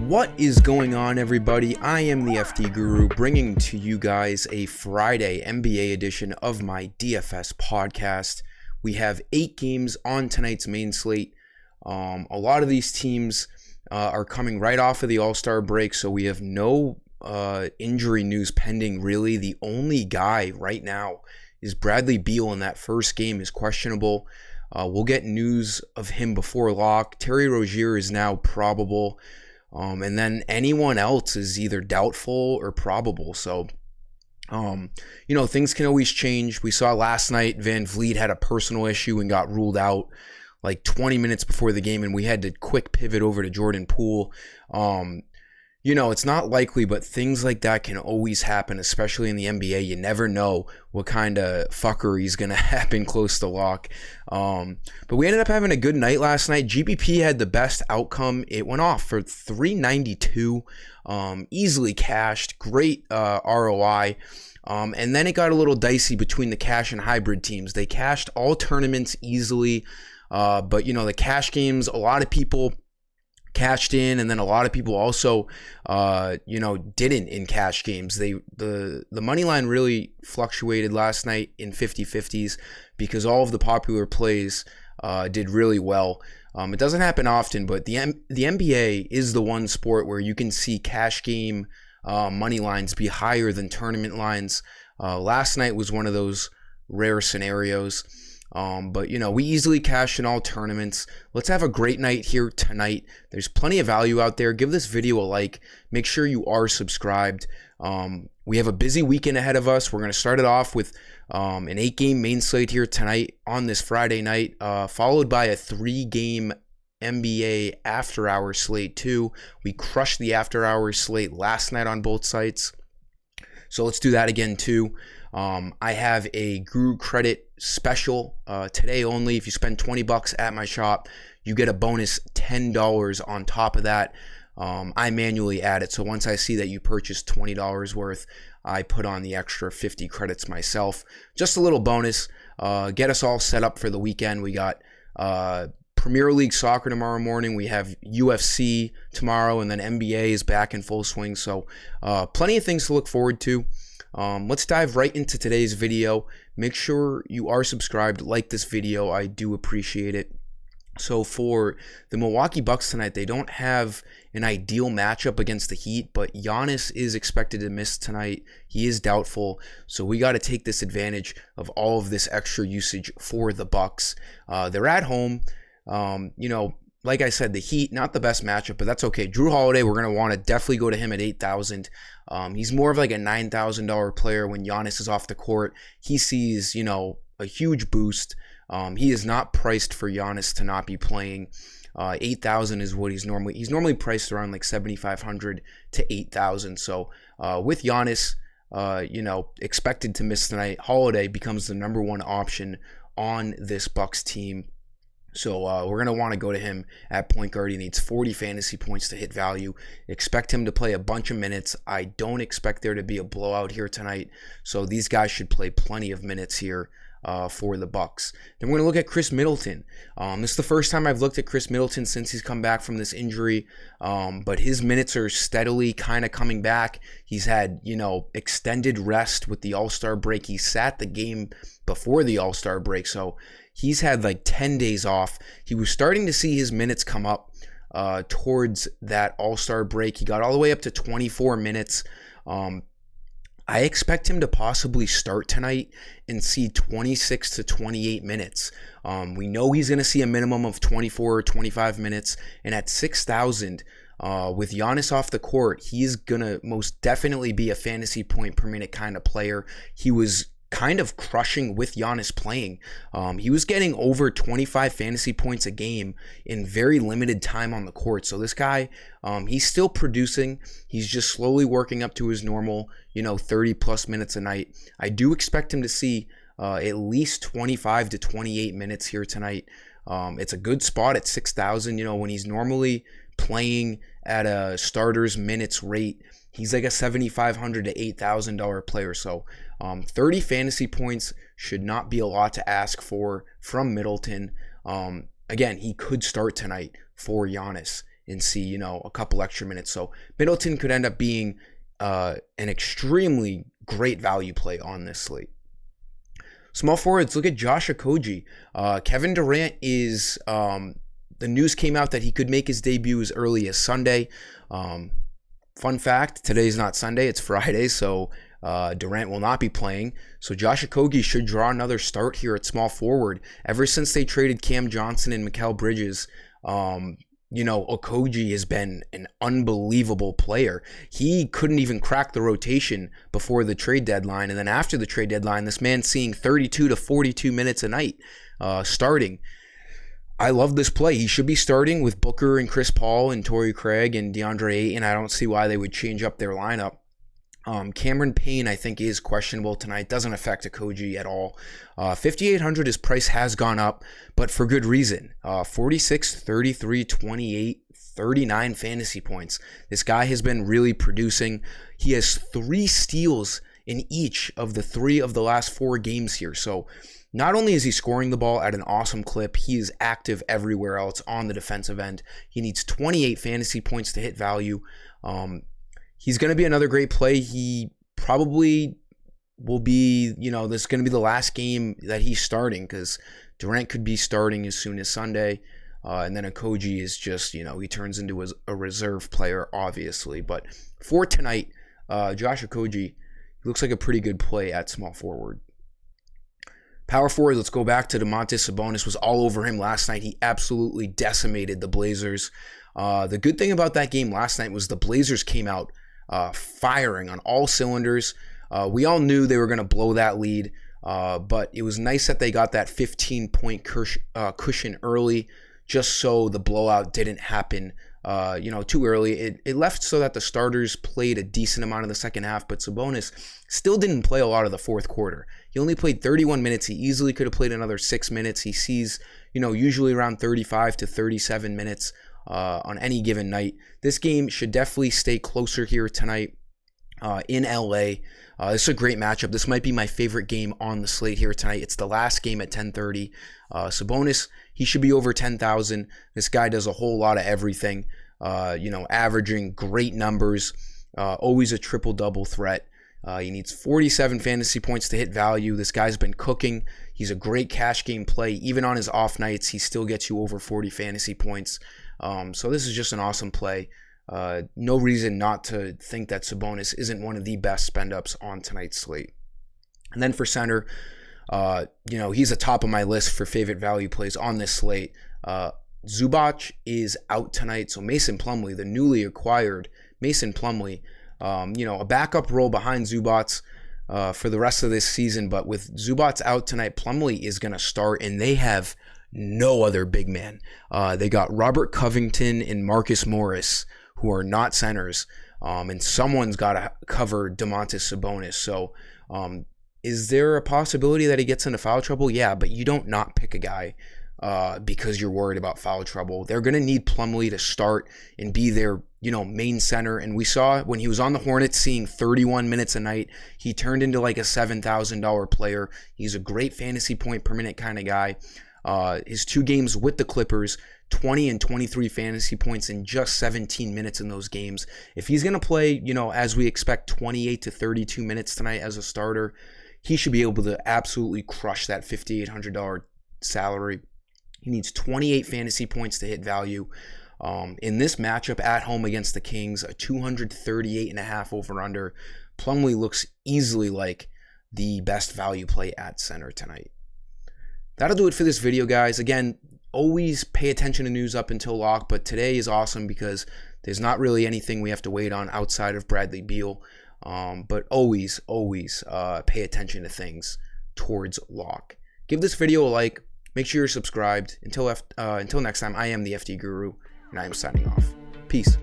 What is going on, everybody? I am the FD Guru, bringing to you guys a Friday NBA edition of my DFS podcast. We have 8 games on tonight's main slate. A lot of these teams are coming right off of the All-Star break, so we have no injury news pending, really. The only guy right now is Bradley Beal, and that first game is questionable. We'll get news of him before lock. Terry Rozier is now probable. And then anyone else is either doubtful or probable. So, things can always change. We saw last night Van Vliet had a personal issue and got ruled out like 20 minutes before the game, and we had to quick pivot over to Jordan Poole. It's not likely, but things like that can always happen, especially in the NBA. You never know what kind of fuckery is going to happen close to lock. But we ended up having a good night last night. GPP had the best outcome. It went off for $392, easily cashed, great ROI. And then it got a little dicey between the cash and hybrid teams. They cashed all tournaments easily, but the cash games, a lot of people cashed in, and then a lot of people also didn't in cash games. The money line really fluctuated last night in 50-50s because all of the popular plays did really well. It doesn't happen often, but the NBA is the one sport where you can see cash game money lines be higher than tournament lines. Last night was one of those rare scenarios. But we easily cash in all tournaments. Let's have a great night here tonight. There's plenty of value out there. Give this video a like. Make sure you are subscribed. We have a busy weekend ahead of us. We're going to start it off with an 8-game main slate here tonight on this Friday night, followed by a 3-game NBA after-hours slate too. We crushed the after-hours slate last night on both sites, so let's do that again too. I have a Guru Credit special today only. If you spend $20 at my shop, you get a bonus $10 on top of that. I manually add it, so once I see that you purchased $20 worth, I put on the extra 50 credits myself. Just a little bonus. Get us all set up for the weekend. We got Premier League soccer tomorrow morning. We have UFC tomorrow, and then NBA is back in full swing. So plenty of things to look forward to. Let's dive right into today's video. Make sure you are subscribed, like this video. I do appreciate it. So for the Milwaukee Bucks tonight, they don't have an ideal matchup against the Heat, but Giannis is expected to miss tonight. He is doubtful, so we got to take this advantage of all of this extra usage for the Bucks. They're at home. Like I said, the Heat, not the best matchup, but that's okay. Jrue Holiday, we're going to want to definitely go to him at $8,000. He's more of like a $9,000 player when Giannis is off the court. He sees, a huge boost. He is not priced for Giannis to not be playing. $8,000 is what he's normally priced around like $7,500 to $8,000. So with Giannis, expected to miss tonight, Holiday becomes the number one option on this Bucks team. So we're going to want to go to him at point guard. He needs 40 fantasy points to hit value. Expect him to play a bunch of minutes. I don't expect there to be a blowout here tonight. So these guys should play plenty of minutes here for the Bucks. Then we're going to look at Chris Middleton. This is the first time I've looked at Chris Middleton since he's come back from this injury. But his minutes are steadily kind of coming back. He's had, extended rest with the All-Star break. He sat the game before the All-Star break. So he's had like 10 days off. He was starting to see his minutes come up towards that All-Star break. He got all the way up to 24 minutes. I expect him to possibly start tonight and see 26 to 28 minutes. We know he's going to see a minimum of 24 or 25 minutes. And at 6,000, with Giannis off the court, he's going to most definitely be a fantasy point per minute kind of player. He was kind of crushing with Giannis playing. He was getting over 25 fantasy points a game in very limited time on the court. So this guy, he's still producing. He's just slowly working up to his normal, 30 plus minutes a night. I do expect him to see at least 25 to 28 minutes here tonight. It's a good spot at 6,000. When he's normally playing at a starter's minutes rate, he's like a $7,500 to $8,000 player. So 30 fantasy points should not be a lot to ask for from Middleton. Again, he could start tonight for Giannis and see, a couple extra minutes. So Middleton could end up being an extremely great value play on this slate. Small forwards, look at Josh Okogie. Kevin Durant is, the news came out that he could make his debut as early as Sunday. Fun fact, today's not Sunday, it's Friday, so Durant will not be playing. So Josh Okogie should draw another start here at small forward. Ever since they traded Cam Johnson and Mikal Bridges, Okogie has been an unbelievable player. He couldn't even crack the rotation before the trade deadline. And then after the trade deadline, this man's seeing 32 to 42 minutes a night starting. I love this play. He should be starting with Booker and Chris Paul and Torrey Craig and DeAndre Ayton. I don't see why they would change up their lineup. Cameron Payne, I think, is questionable tonight. Doesn't affect Okogie at all. 5,800, his price has gone up, but for good reason. 46, 33, 28, 39 fantasy points. This guy has been really producing. He has 3 steals in each of the 3 of the last 4 games here. So not only is he scoring the ball at an awesome clip, he is active everywhere else on the defensive end. He needs 28 fantasy points to hit value. He's going to be another great play. He probably will be, this is going to be the last game that he's starting because Durant could be starting as soon as Sunday. And then Okogie is just, he turns into a reserve player, obviously. But for tonight, Josh Okogie looks like a pretty good play at small forward. Power forward, let's go back to Domantas Sabonis. Was all over him last night. He absolutely decimated the Blazers. The good thing about that game last night was the Blazers came out firing on all cylinders. We all knew they were going to blow that lead, but it was nice that they got that 15-point cushion early just so the blowout didn't happen too early. It left so that the starters played a decent amount of the second half, but Sabonis still didn't play a lot of the fourth quarter. He only played 31 minutes. He easily could have played another 6 minutes. He sees, usually around 35 to 37 minutes on any given night. This game should definitely stay closer here tonight in LA. This is a great matchup. This might be my favorite game on the slate here tonight. It's the last game at 10:30. Sabonis, he should be over 10,000. This guy does a whole lot of everything, averaging great numbers, always a triple-double threat. He needs 47 fantasy points to hit value. This guy's been cooking. He's a great cash game play. Even on his off nights, he still gets you over 40 fantasy points. So this is just an awesome play. No reason not to think that Sabonis isn't one of the best spend-ups on tonight's slate. And then for center, he's atop of my list for favorite value plays on this slate. Zubac is out tonight, so Mason Plumlee, the newly acquired Mason Plumlee, a backup role behind Zubac for the rest of this season. But with Zubac out tonight, Plumlee is going to start, and they have no other big man. They got Robert Covington and Marcus Morris, who are not centers, and someone's got to cover Domantas Sabonis. So is there a possibility that he gets into foul trouble? Yeah, but you don't not pick a guy because you're worried about foul trouble. They're going to need Plumlee to start and be their main center. And we saw when he was on the Hornets seeing 31 minutes a night, he turned into like a $7,000 player. He's a great fantasy point per minute kind of guy. His 2 games with the Clippers, 20 and 23 fantasy points in just 17 minutes in those games. If he's going to play, as we expect, 28 to 32 minutes tonight as a starter, he should be able to absolutely crush that $5,800 salary. He needs 28 fantasy points to hit value. In this matchup at home against the Kings, a 238.5 over-under, Plumlee looks easily like the best value play at center tonight. That'll do it for this video, guys. Again, always pay attention to news up until lock, but today is awesome because there's not really anything we have to wait on outside of Bradley Beal. But always pay attention to things towards lock. Give this video a like. Make sure you're subscribed. Until next time, I am the FD Guru, and I am signing off. Peace.